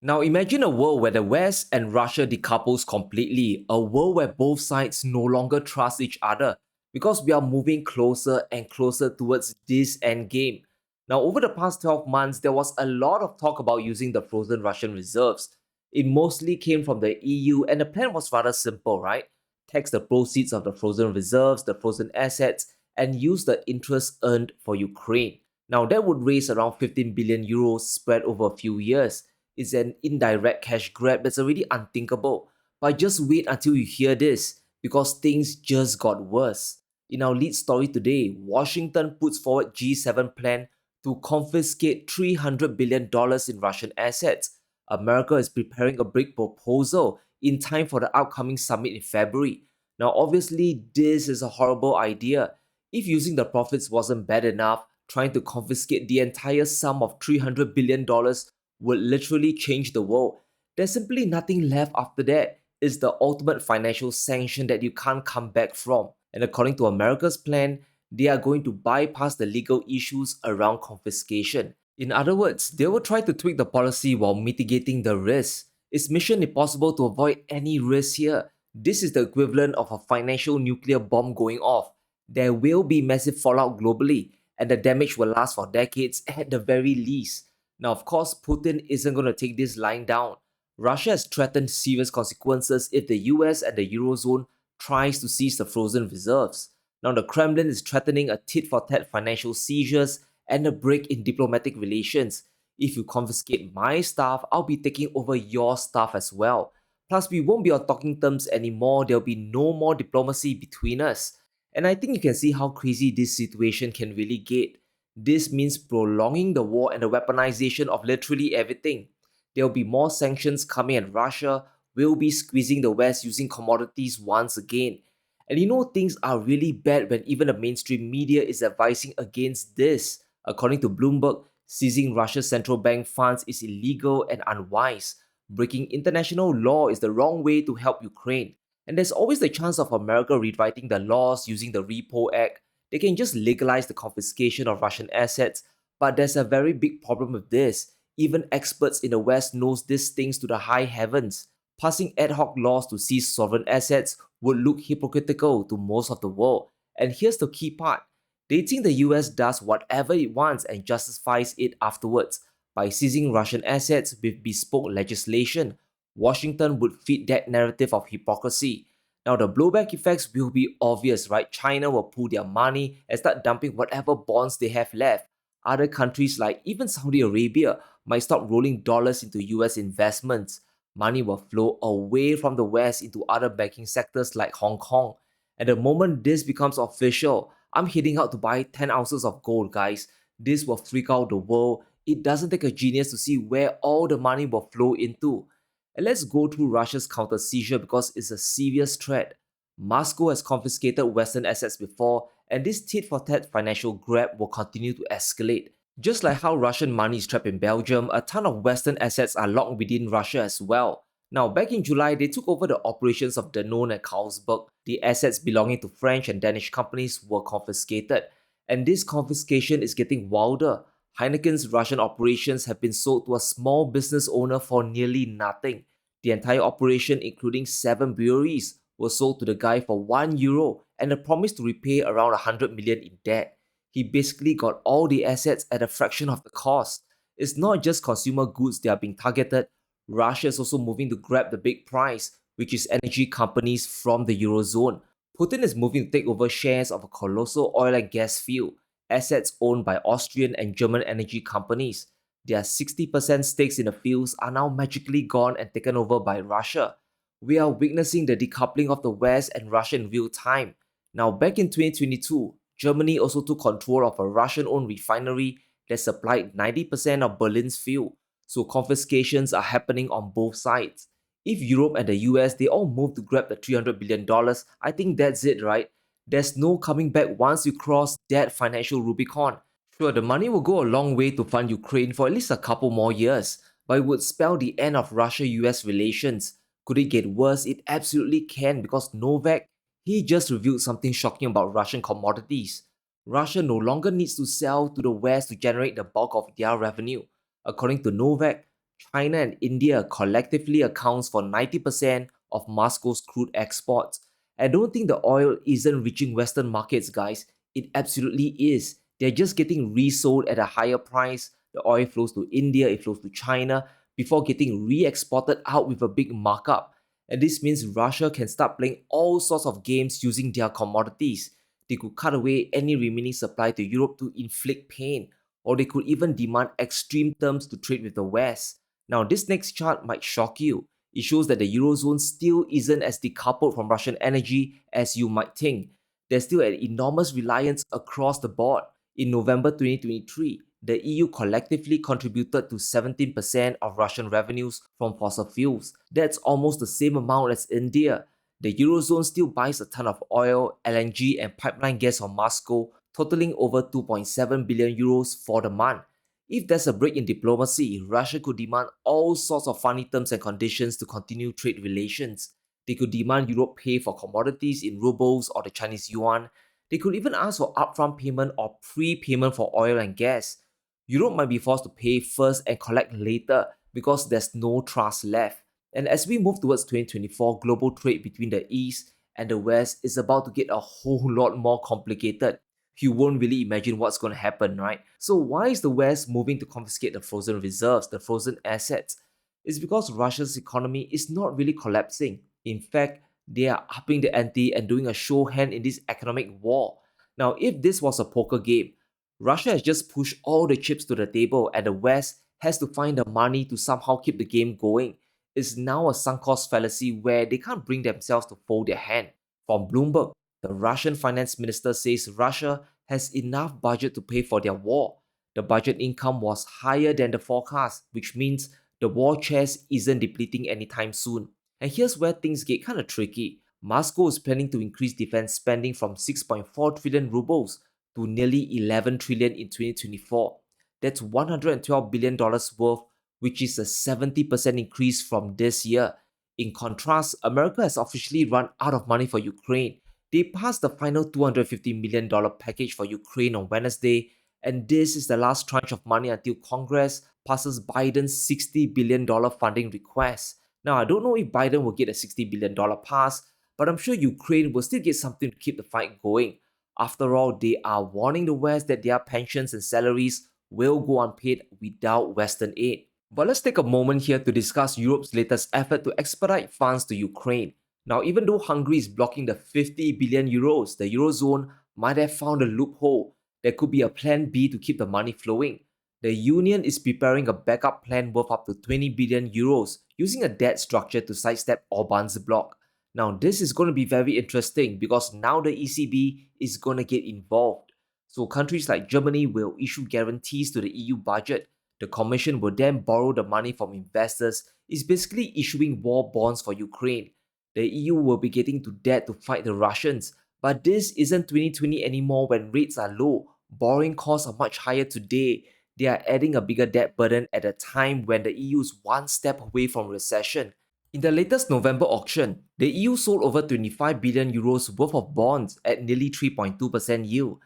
Now imagine a world where the West and Russia decouples completely, a world where both sides no longer trust each other because we are moving closer and closer towards this end game. Now over the past 12 months, there was a lot of talk about using the frozen Russian reserves. It mostly came from the EU and the plan was rather simple, right? Tax the proceeds of the frozen reserves, the frozen assets, and use the interest earned for Ukraine. Now that would raise around 15 billion euros spread over a few years. Is an indirect cash grab that's already unthinkable. But just wait until you hear this, because things just got worse. In our lead story today, Washington puts forward G7 plan to confiscate $300 billion in Russian assets. America is preparing a big proposal in time for the upcoming summit in February. Now, obviously, this is a horrible idea. If using the profits wasn't bad enough, trying to confiscate the entire sum of $300 billion would literally change the world. There's simply nothing left after that. It's the ultimate financial sanction that you can't come back from. And according to America's plan, they are going to bypass the legal issues around confiscation. In other words, they will try to tweak the policy while mitigating the risk. It's mission impossible to avoid any risk here. This is the equivalent of a financial nuclear bomb going off. There will be massive fallout globally, and the damage will last for decades at the very least. Now, of course, Putin isn't going to take this lying down. Russia has threatened serious consequences if the US and the Eurozone tries to seize the frozen reserves. Now, the Kremlin is threatening a tit-for-tat financial seizures and a break in diplomatic relations. If you confiscate my stuff, I'll be taking over your stuff as well. Plus, we won't be on talking terms anymore. There'll be no more diplomacy between us. And I think you can see how crazy this situation can really get. This means prolonging the war and the weaponization of literally everything. There will be more sanctions coming, and Russia will be squeezing the West using commodities once again. And things are really bad when even the mainstream media is advising against this. According to Bloomberg, seizing Russia's central bank funds is illegal and unwise. Breaking international law is the wrong way to help Ukraine. And there's always the chance of America rewriting the laws using the Repo Act. They can just legalize the confiscation of Russian assets, but there's a very big problem with this. Even experts in the West knows this stings to the high heavens. Passing ad hoc laws to seize sovereign assets would look hypocritical to most of the world. And here's the key part. They think the US does whatever it wants and justifies it afterwards. By seizing Russian assets with bespoke legislation, Washington would feed that narrative of hypocrisy. Now, the blowback effects will be obvious, right? China will pull their money and start dumping whatever bonds they have left. Other countries, like even Saudi Arabia, might stop rolling dollars into US investments. Money will flow away from the West into other banking sectors like Hong Kong. And the moment this becomes official, I'm heading out to buy 10 ounces of gold, guys. This will freak out the world. It doesn't take a genius to see where all the money will flow into. And let's go through Russia's counter seizure because it's a serious threat. Moscow has confiscated Western assets before, and this tit for tat financial grab will continue to escalate. Just like how Russian money is trapped in Belgium, a ton of Western assets are locked within Russia as well. Now, back in July, they took over the operations of Danone and Carlsberg. The assets belonging to French and Danish companies were confiscated. And this confiscation is getting wilder. Heineken's Russian operations have been sold to a small business owner for nearly nothing. The entire operation, including 7 breweries, was sold to the guy for €1 and a promise to repay around 100 million in debt. He basically got all the assets at a fraction of the cost. It's not just consumer goods that are being targeted. Russia is also moving to grab the big prize, which is energy companies from the Eurozone. Putin is moving to take over shares of a colossal oil and gas field, assets owned by Austrian and German energy companies. Their 60% stakes in the fields are now magically gone and taken over by Russia. We are witnessing the decoupling of the West and Russia in real time. Now, back in 2022, Germany also took control of a Russian-owned refinery that supplied 90% of Berlin's fuel. So confiscations are happening on both sides. If Europe and the US, they all move to grab the $300 billion, I think that's it, right? There's no coming back once you cross that financial Rubicon. Sure, the money will go a long way to fund Ukraine for at least a couple more years, but it would spell the end of Russia-US relations. Could it get worse? It absolutely can, because Novak, he just revealed something shocking about Russian commodities. Russia no longer needs to sell to the West to generate the bulk of their revenue. According to Novak, China and India collectively accounts for 90% of Moscow's crude exports. I don't think the oil isn't reaching Western markets, guys. It absolutely is. They're just getting resold at a higher price. The oil flows to India, it flows to China before getting re-exported out with a big markup. And this means Russia can start playing all sorts of games using their commodities. They could cut away any remaining supply to Europe to inflict pain, or they could even demand extreme terms to trade with the West. Now, this next chart might shock you. It shows that the Eurozone still isn't as decoupled from Russian energy as you might think. There's still an enormous reliance across the board. In November 2023, the EU collectively contributed to 17% of Russian revenues from fossil fuels. That's almost the same amount as India. The Eurozone still buys a ton of oil, LNG, and pipeline gas from Moscow, totaling over 2.7 billion euros for the month. If there's a break in diplomacy, Russia could demand all sorts of funny terms and conditions to continue trade relations. They could demand Europe pay for commodities in rubles or the Chinese yuan. They could even ask for upfront payment or prepayment for oil and gas. Europe might be forced to pay first and collect later because there's no trust left. And as we move towards 2024, global trade between the East and the West is about to get a whole lot more complicated. You won't really imagine what's going to happen, right? So why is the West moving to confiscate the frozen reserves, the frozen assets? It's because Russia's economy is not really collapsing. In fact, they are upping the ante and doing a show hand in this economic war. Now, if this was a poker game, Russia has just pushed all the chips to the table and the West has to find the money to somehow keep the game going. It's now a sunk cost fallacy where they can't bring themselves to fold their hand. From Bloomberg, the Russian finance minister says Russia has enough budget to pay for their war. The budget income was higher than the forecast, which means the war chest isn't depleting anytime soon. And here's where things get kind of tricky. Moscow is planning to increase defense spending from 6.4 trillion rubles to nearly 11 trillion in 2024. That's $112 billion worth, which is a 70% increase from this year. In contrast, America has officially run out of money for Ukraine. They passed the final $250 million package for Ukraine on Wednesday, and this is the last tranche of money until Congress passes Biden's $60 billion funding request. Now, I don't know if Biden will get a $60 billion pass, but I'm sure Ukraine will still get something to keep the fight going. After all, they are warning the West that their pensions and salaries will go unpaid without Western aid. But let's take a moment here to discuss Europe's latest effort to expedite funds to Ukraine. Now, even though Hungary is blocking the 50 billion euros, the Eurozone might have found a loophole. There could be a plan B to keep the money flowing. The Union is preparing a backup plan worth up to 20 billion euros using a debt structure to sidestep Orban's block. Now, this is going to be very interesting because now the ECB is going to get involved. So, countries like Germany will issue guarantees to the EU budget. The Commission will then borrow the money from investors. It's basically issuing war bonds for Ukraine. The EU will be getting to debt to fight the Russians. But this isn't 2020 anymore when rates are low. Borrowing costs are much higher today. They are adding a bigger debt burden at a time when the EU is one step away from recession. In the latest November auction, the EU sold over 25 billion euros worth of bonds at nearly 3.2% yield.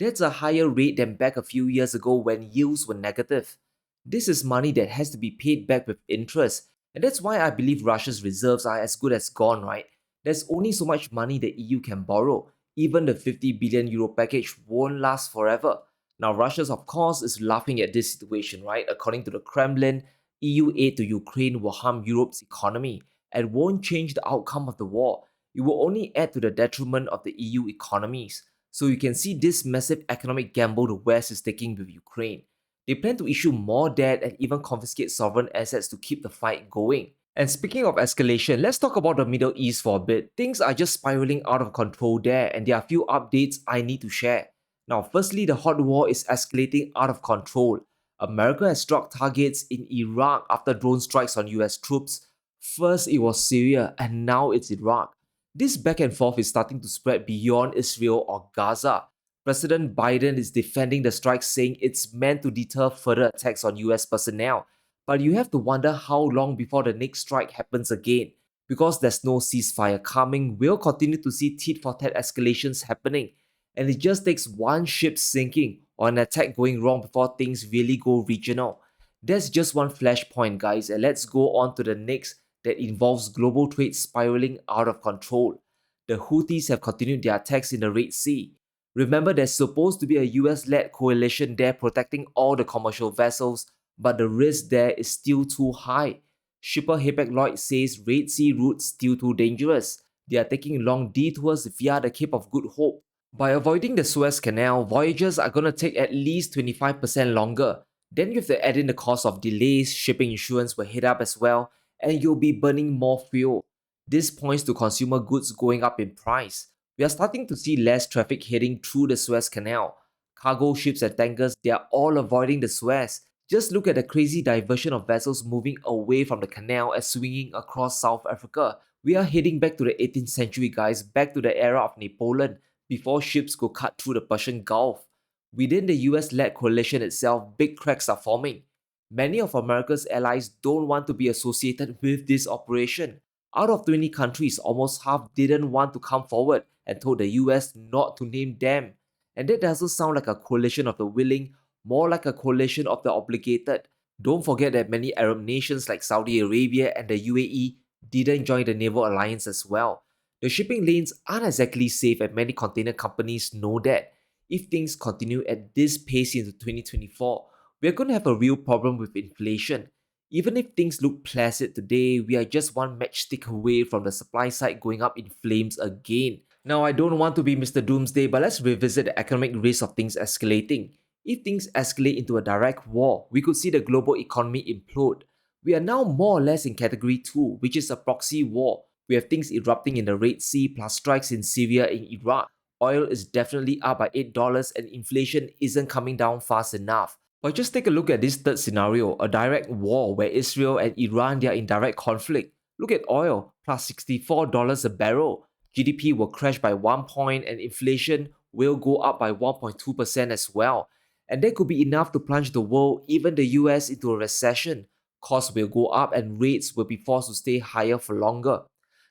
That's a higher rate than back a few years ago when yields were negative. This is money that has to be paid back with interest, and that's why I believe Russia's reserves are as good as gone, right? There's only so much money the EU can borrow. Even the 50 billion euro package won't last forever. Now, Russia, of course, is laughing at this situation, right? According to the Kremlin, EU aid to Ukraine will harm Europe's economy and won't change the outcome of the war. It will only add to the detriment of the EU economies. So you can see this massive economic gamble the West is taking with Ukraine. They plan to issue more debt and even confiscate sovereign assets to keep the fight going. And speaking of escalation, let's talk about the Middle East for a bit. Things are just spiraling out of control there, and there are a few updates I need to share. Now, firstly, the hot war is escalating out of control. America has struck targets in Iraq after drone strikes on US troops. First, it was Syria, and now it's Iraq. This back and forth is starting to spread beyond Israel or Gaza. President Biden is defending the strike, saying it's meant to deter further attacks on US personnel. But you have to wonder how long before the next strike happens again. Because there's no ceasefire coming, we'll continue to see tit-for-tat escalations happening. And it just takes one ship sinking or an attack going wrong before things really go regional. That's just one flashpoint, guys, and let's go on to the next that involves global trade spiraling out of control. The Houthis have continued their attacks in the Red Sea. Remember, there's supposed to be a US led coalition there protecting all the commercial vessels, but the risk there is still too high. Shipper Hapag-Lloyd says Red Sea routes still too dangerous. They are taking long detours via the Cape of Good Hope. By avoiding the Suez Canal, voyages are going to take at least 25% longer. Then you have to add in the cost of delays, shipping insurance will hit up as well, and you'll be burning more fuel. This points to consumer goods going up in price. We are starting to see less traffic heading through the Suez Canal. Cargo ships and tankers, they are all avoiding the Suez. Just look at the crazy diversion of vessels moving away from the canal and swinging across South Africa. We are heading back to the 18th century, guys, back to the era of Napoleon, before ships could cut through the Persian Gulf. Within the US led coalition itself, big cracks are forming. Many of America's allies don't want to be associated with this operation. Out of 20 countries, almost half didn't want to come forward and told the US not to name them. And that doesn't sound like a coalition of the willing, more like a coalition of the obligated. Don't forget that many Arab nations like Saudi Arabia and the UAE didn't join the naval alliance as well. The shipping lanes aren't exactly safe, and many container companies know that. If things continue at this pace into 2024, we're going to have a real problem with inflation. Even if things look placid today, we are just one matchstick away from the supply side going up in flames again. Now, I don't want to be Mr. Doomsday, but let's revisit the economic risk of things escalating. If things escalate into a direct war, we could see the global economy implode. We are now more or less in category 2, which is a proxy war. We have things erupting in the Red Sea plus strikes in Syria and Iraq. Oil is definitely up by $8 and inflation isn't coming down fast enough. But just take a look at this third scenario, a direct war where Israel and Iran they are in direct conflict. Look at oil, plus $64 a barrel. GDP will crash by 1 point and inflation will go up by 1.2% as well. And that could be enough to plunge the world, even the US, into a recession. Costs will go up and rates will be forced to stay higher for longer.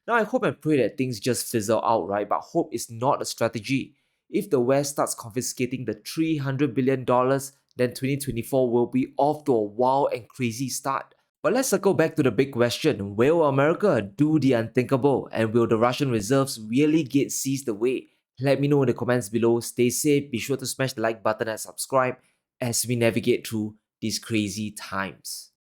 Now, I hope and pray that things just fizzle out, right? But hope is not a strategy. If the West starts confiscating the $300 billion, then 2024 will be off to a wild and crazy start. But let's circle back to the big question, will America do the unthinkable, and will the Russian reserves really get seized away? Let me know in the comments below. Stay safe, be sure to smash the like button and subscribe as we navigate through these crazy times.